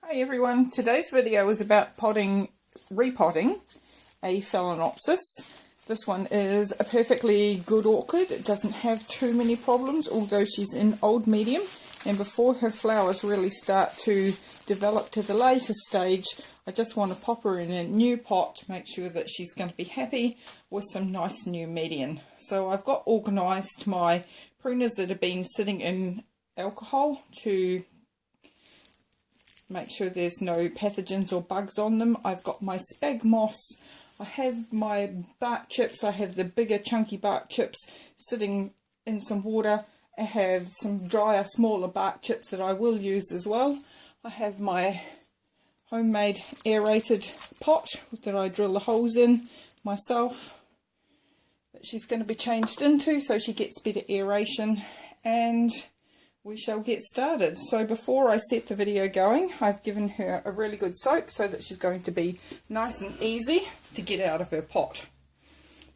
Hi everyone, today's video is about repotting a Phalaenopsis. This one is a perfectly good orchid. It doesn't have too many problems, although she's in old medium, and before her flowers really start to develop to the later stage, I just want to pop her in a new pot to make sure that she's going to be happy with some nice new medium. So I've got organised my pruners that have been sitting in alcohol to make sure there's no pathogens or bugs on them. I've got my Spagmoss, I have my bark chips, I have the bigger chunky bark chips sitting in some water. I have some drier smaller bark chips that I will use as well. I have my homemade aerated pot that I drill the holes in myself that she's going to be changed into so she gets better aeration, and we shall get started. So before I set the video going, I've given her a really good soak so that she's going to be nice and easy to get out of her pot.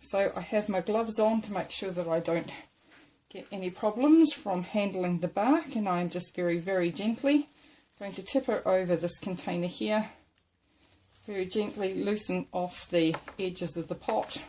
So I have my gloves on to make sure that I don't get any problems from handling the bark, and I'm just very gently going to tip her over this container here, very gently loosen off the edges of the pot.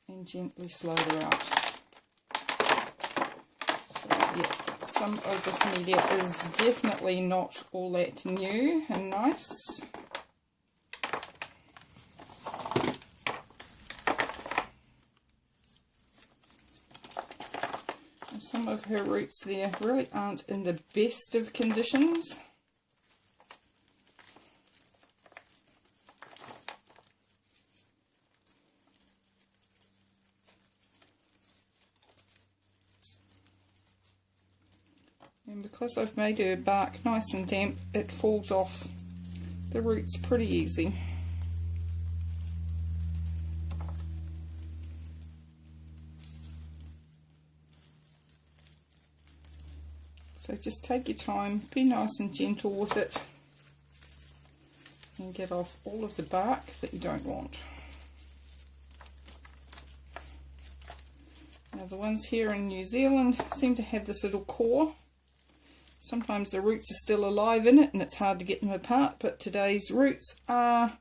And gently slide her out. So yeah, some of this media is definitely not all that new and nice. And some of her roots there really aren't in the best of conditions. And because I've made her bark nice and damp, it falls off the roots pretty easy. So just take your time, be nice and gentle with it, and get off all of the bark that you don't want. Now the ones here in New Zealand seem to have this little core. Sometimes the roots are still alive in it and it's hard to get them apart, but today's roots are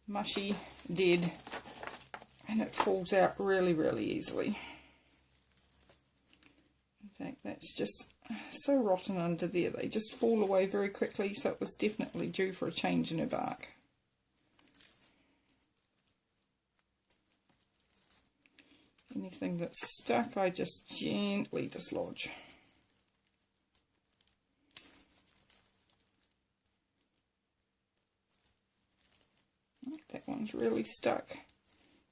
mushy, dead, and it falls out really easily. In fact, that's just so rotten under there. They just fall away very quickly, so it was definitely due for a change in her bark. Anything that's stuck, I just gently dislodge. That one's really stuck.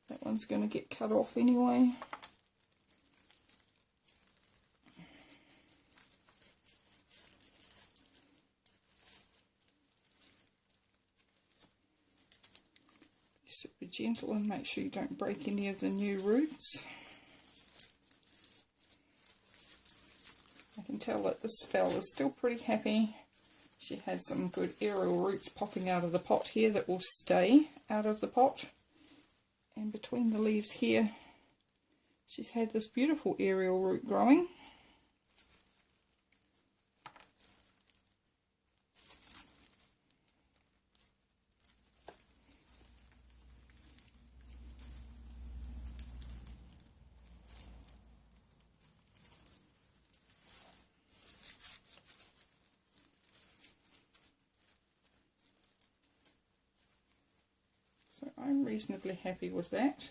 That one's going to get cut off anyway. Be super gentle and make sure you don't break any of the new roots. I can tell that this Phal is still pretty happy. She had some good aerial roots popping out of the pot here that will stay out of the pot. And between the leaves here, she's had this beautiful aerial root growing. So I'm reasonably happy with that.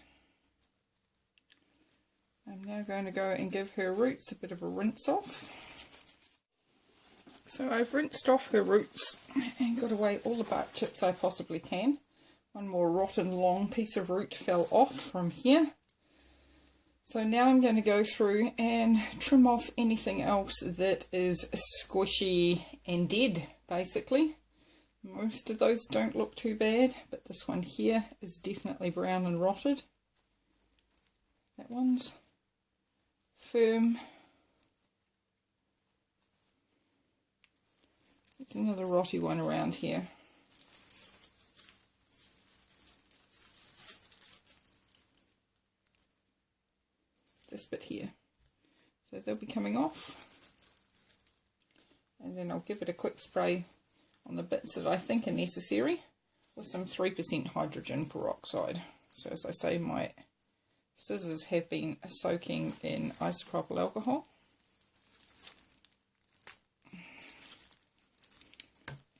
I'm now going to go and give her roots a bit of a rinse off. So I've rinsed off her roots and got away all the bark chips I possibly can. One more rotten long piece of root fell off from here. So now I'm going to go through and trim off anything else that is squishy and dead, basically. Most of those don't look too bad, but this one here is definitely brown and rotted. That one's firm. There's another rotty one around here. This bit here. So they'll be coming off. And then I'll give it a quick spray on the bits that I think are necessary with some 3% hydrogen peroxide. So as I say, my scissors have been soaking in isopropyl alcohol.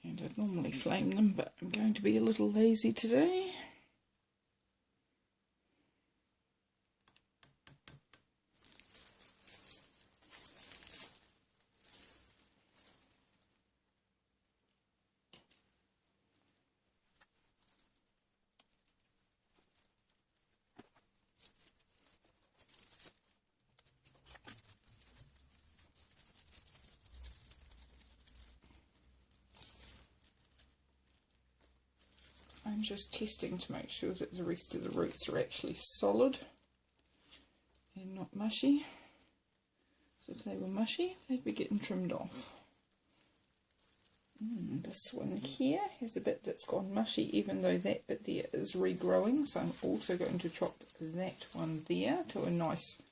And I'd normally flame them, but I'm going to be a little lazy today. I'm just testing to make sure that the rest of the roots are actually solid and not mushy. So if they were mushy, they'd be getting trimmed off. This one here has a bit that's gone mushy, even though that bit there is regrowing. So I'm also going to chop that one there to a nice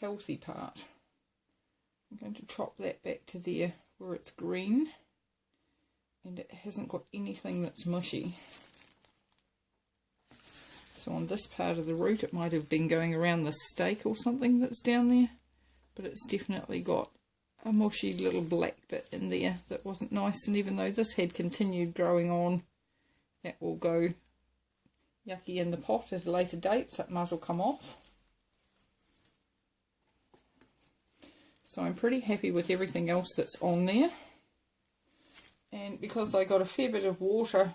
healthy part. I'm going to chop that back to there where it's green. And it hasn't got anything that's mushy. So on this part of the root, it might have been going around the stake or something that's down there, but it's definitely got a mushy little black bit in there that wasn't nice. And even though this had continued growing on, that will go yucky in the pot at a later date, so that might as well come off. So I'm pretty happy with everything else that's on there. And because I got a fair bit of water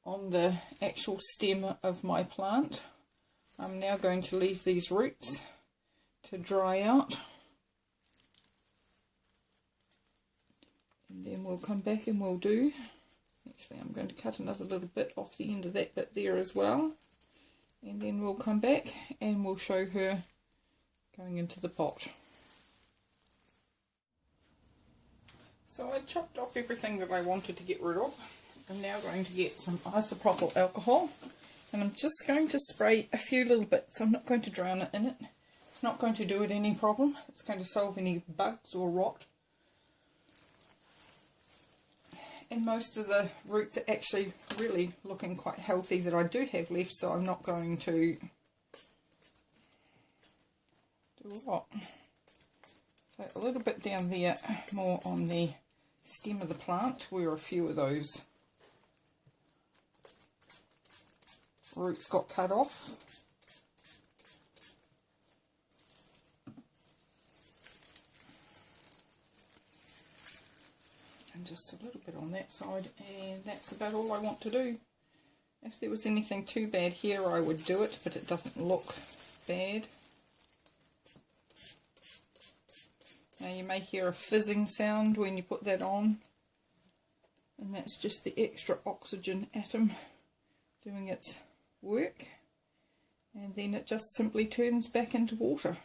on the actual stem of my plant, I'm now going to leave these roots to dry out. And then we'll come back and we'll do, actually I'm going to cut another little bit off the end of that bit there as well. And then we'll come back and we'll show her going into the pot. So I chopped off everything that I wanted to get rid of. I'm now going to get some isopropyl alcohol, and I'm just going to spray a few little bits. I'm not going to drown it in it. It's not going to do it any problem. It's going to solve any bugs or rot. And most of the roots are actually really looking quite healthy that I do have left, so I'm not going to do a lot. So a little bit down there, more on the stem of the plant, where a few of those roots got cut off. And just a little bit on that side, and that's about all I want to do. If there was anything too bad here, I would do it, but it doesn't look bad. Now you may hear a fizzing sound when you put that on, and that's just the extra oxygen atom doing its work, and then it just simply turns back into water.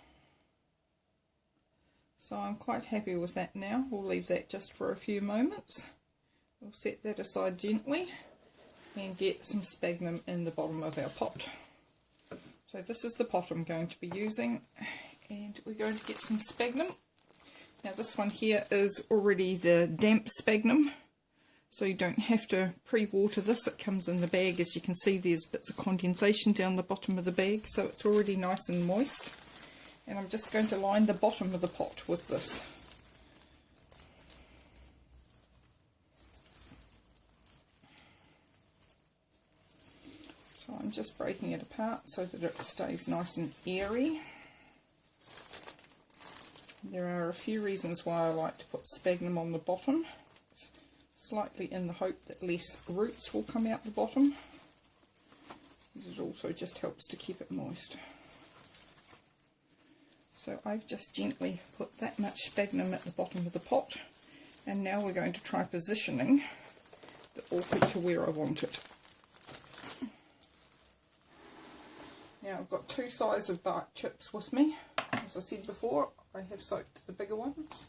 So I'm quite happy with that now. We'll leave that just for a few moments. We'll set that aside gently and get some sphagnum in the bottom of our pot. So this is the pot I'm going to be using, and we're going to get some sphagnum. Now this one here is already the damp sphagnum, so you don't have to pre-water this. It comes in the bag. As you can see, there's bits of condensation down the bottom of the bag, so it's already nice and moist. And I'm just going to line the bottom of the pot with this. So I'm just breaking it apart so that it stays nice and airy. There are a few reasons why I like to put sphagnum on the bottom, slightly in the hope that less roots will come out the bottom. It also just helps to keep it moist. So I've just gently put that much sphagnum at the bottom of the pot, and now we're going to try positioning the orchid to where I want it. Now I've got two sizes of bark chips with me. As I said before, I have soaked the bigger ones,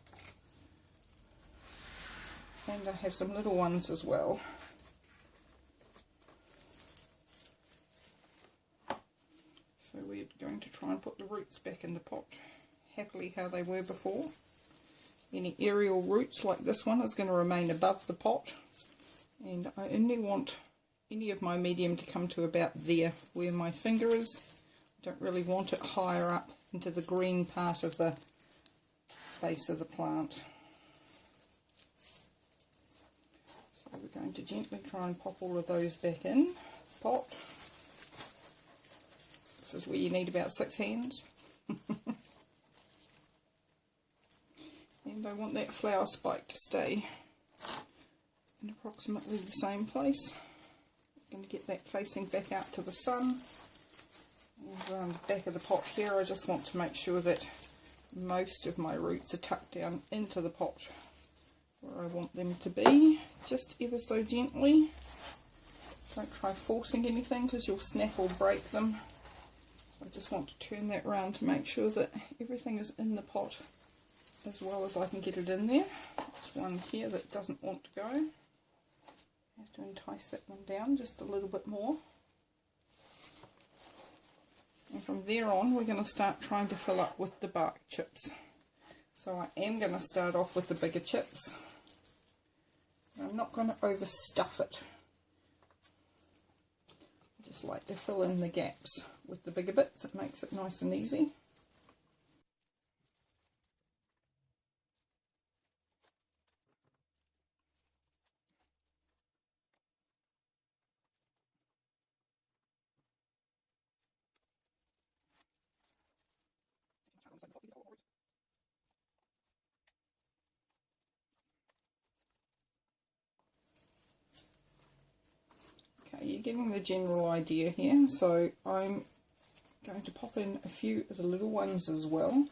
and I have some little ones as well. So we'd going to try and put the roots back in the pot happily how they were before. Any aerial roots like this one is going to remain above the pot, and I only want any of my medium to come to about there where my finger is. I don't really want it higher up into the green part of the base of the plant. So we're going to gently try and pop all of those back in the pot. This is where you need about 6 hands. And I want that flower spike to stay in approximately the same place. I'm going to get that facing back out to the sun. And around the back of the pot here, I just want to make sure that most of my roots are tucked down into the pot where I want them to be, just ever so gently. Don't try forcing anything because you'll snap or break them. So I just want to turn that round to make sure that everything is in the pot as well as I can get it in there. There's one here that doesn't want to go. I have to entice that one down just a little bit more. And from there on we're going to start trying to fill up with the bark chips. So I am going to start off with the bigger chips. I'm not going to overstuff it. I just like to fill in the gaps with the bigger bits. It makes it nice and easy. Okay, you're getting the general idea here, so I'm going to pop in a few of the little ones as well.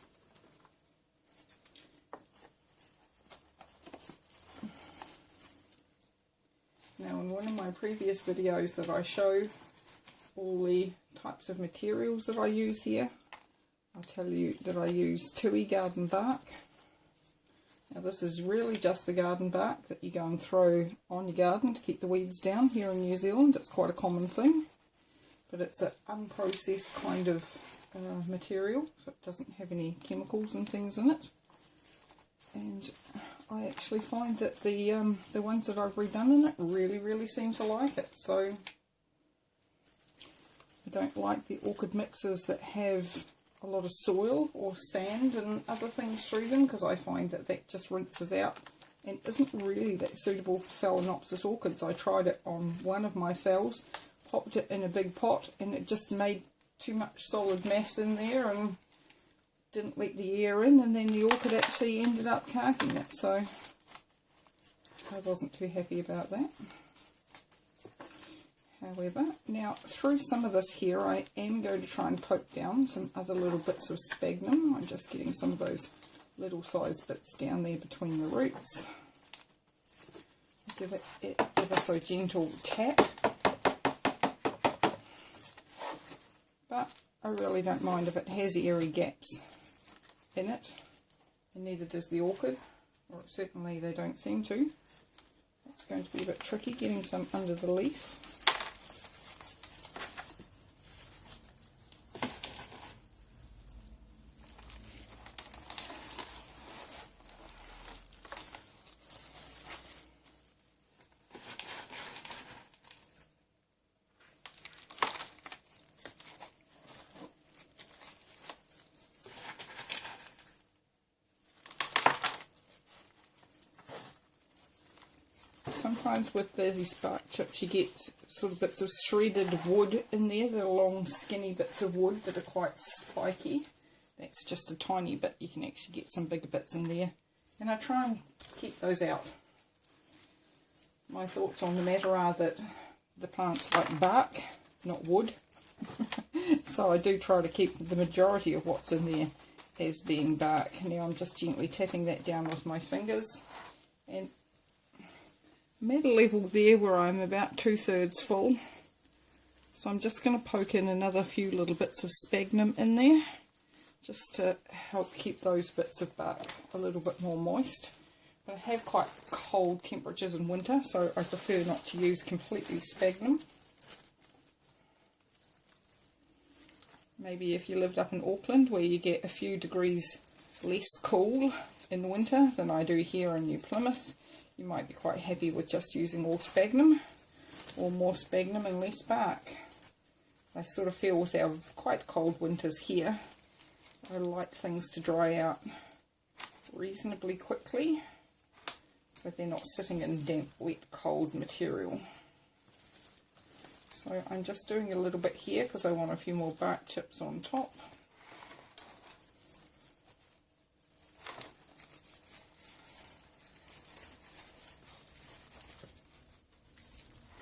Now, in one of my previous videos that I show all the types of materials that I use here, I'll tell you that I use Tui garden bark. Now this is really just the garden bark that you go and throw on your garden to keep the weeds down. Here in New Zealand it's quite a common thing, but it's an unprocessed kind of material, so it doesn't have any chemicals and things in it. And I actually find that the ones that I've redone in it really seem to like it. So I don't like the orchid mixes that have a lot of soil or sand and other things through them, because I find that that just rinses out and isn't really that suitable for Phalaenopsis orchids. I tried it on one of my Phals, popped it in a big pot, and it just made too much solid mass in there and didn't let the air in, and then the orchid actually ended up carking it, so I wasn't too happy about that. However, now through some of this here I am going to try and poke down some other little bits of sphagnum. I'm just getting some of those little sized bits down there between the roots. Give it ever so gentle tap. But I really don't mind if it has airy gaps in it, and neither does the orchid, or certainly they don't seem to. It's going to be a bit tricky getting some under the leaf. Sometimes with these bark chips you get sort of bits of shredded wood in there. They're long skinny bits of wood that are quite spiky. That's just a tiny bit. You can actually get some bigger bits in there, and I try and keep those out. My thoughts on the matter are that the plants like bark, not wood. So I do try to keep the majority of what's in there as being bark. Now I'm just gently tapping that down with my fingers, and I'm at a level there where I'm about 2/3 full, so I'm just going to poke in another few little bits of sphagnum in there just to help keep those bits of bark a little bit more moist. But I have quite cold temperatures in winter, so I prefer not to use completely sphagnum. maybe if you lived up in Auckland where you get a few degrees less cool in winter than I do here in New Plymouth, you might be quite happy with just using all sphagnum, or more sphagnum and less bark. I sort of feel with our quite cold winters here, I like things to dry out reasonably quickly, so they're not sitting in damp, wet, cold material. So I'm just doing a little bit here because I want a few more bark chips on top.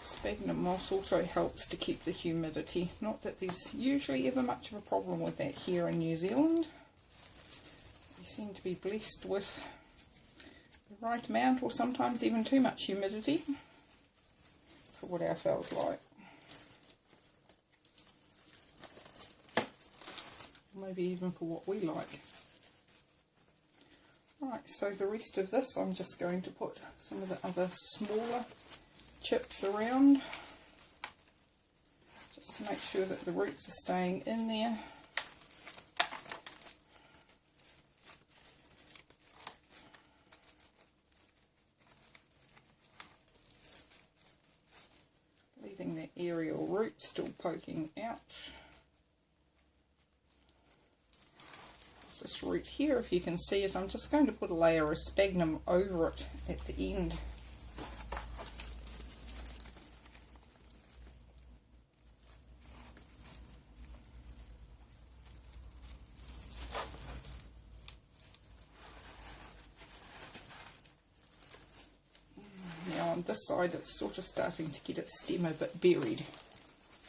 Sphagnum moss also helps to keep the humidity. Not that there's usually ever much of a problem with that here in New Zealand. We seem to be blessed with the right amount, or sometimes even too much humidity for what our Phal's like. Maybe even for what we like. Right, so the rest of this I'm just going to put some of the other smaller chips around, just to make sure that the roots are staying in there. Leaving the aerial root still poking out. This root here, if you can see it, I'm just going to put a layer of sphagnum over it at the end. On this side it's sort of starting to get its stem a bit buried,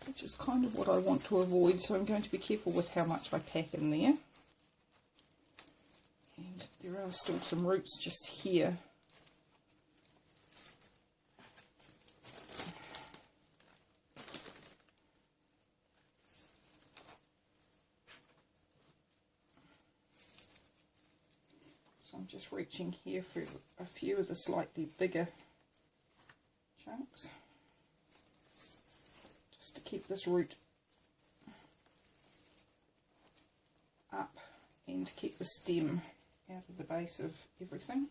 which is kind of what I want to avoid, so I'm going to be careful with how much I pack in there. And there are still some roots just here. So I'm just reaching here for a few of the slightly bigger chunks, just to keep this root up and to keep the stem out of the base of everything.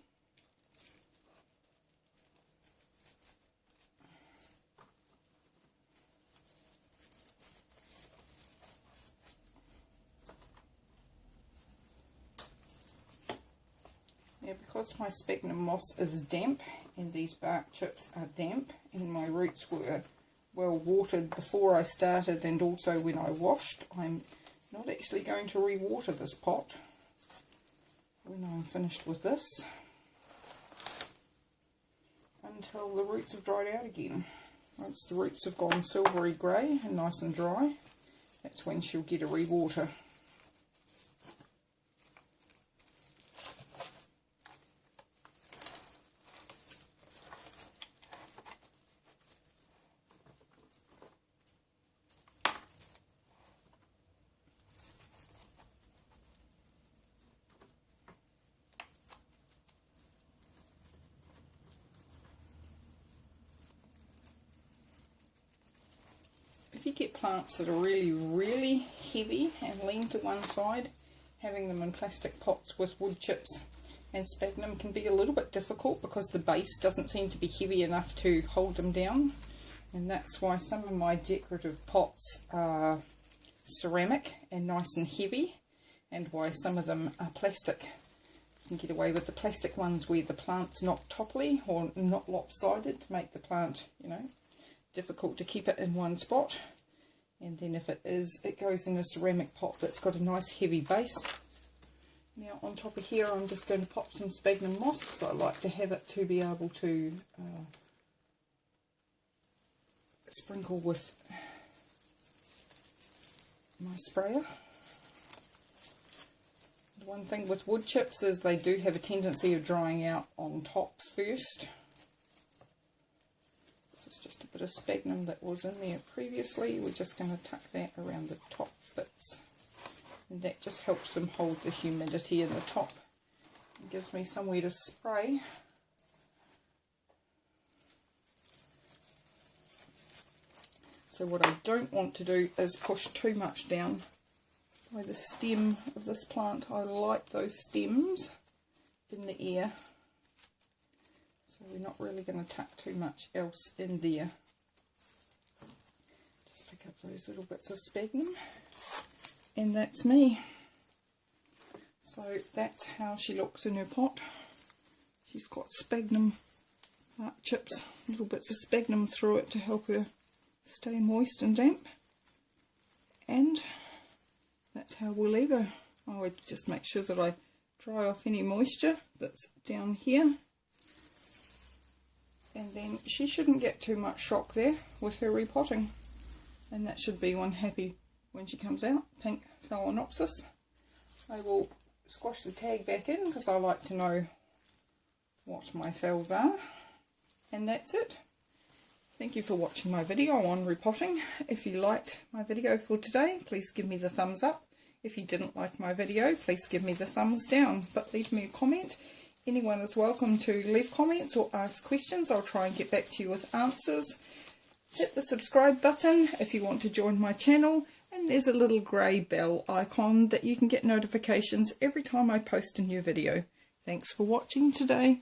Now, because my sphagnum moss is damp and these bark chips are damp and my roots were well watered before I started and also when I washed, I'm not actually going to re-water this pot when I'm finished with this until the roots have dried out again. Once the roots have gone silvery grey and nice and dry, that's when she'll get a re-water. If you get plants that are really heavy and lean to one side, having them in plastic pots with wood chips and sphagnum can be a little bit difficult because the base doesn't seem to be heavy enough to hold them down, and that's why some of my decorative pots are ceramic and nice and heavy, and why some of them are plastic. You can get away with the plastic ones where the plant's not topply or not lopsided to make the plant, you know, difficult to keep it in one spot. And then if it is, it goes in a ceramic pot that's got a nice heavy base. Now on top of here I'm just going to pop some sphagnum moss because I like to have it to be able to sprinkle with my sprayer. The one thing with wood chips is they do have a tendency of drying out on top first. This is just a bit of sphagnum that was in there previously. We're just going to tuck that around the top bits, and that just helps them hold the humidity in the top. It gives me somewhere to spray. So what I don't want to do is push too much down by the stem of this plant. I like those stems in the air, so we're not really going to tuck too much else in there. Just pick up those little bits of sphagnum, and that's me. So that's how she looks in her pot. She's got sphagnum chips, little bits of sphagnum through it to help her stay moist and damp, and that's how we'll leave her. I would just make sure that I dry off any moisture that's down here, and then she shouldn't get too much shock there with her repotting, and that should be one happy when she comes out. Pink Phalaenopsis. I will squash the tag back in because I like to know what my Phals are, and that's it. Thank you for watching my video on repotting. If you liked my video for today, please give me the thumbs up. If you didn't like my video, please give me the thumbs down, but leave me a comment. Anyone is welcome to leave comments or ask questions. I'll try and get back to you with answers. Hit the subscribe button if you want to join my channel, and there's a little grey bell icon that you can get notifications every time I post a new video. Thanks for watching today.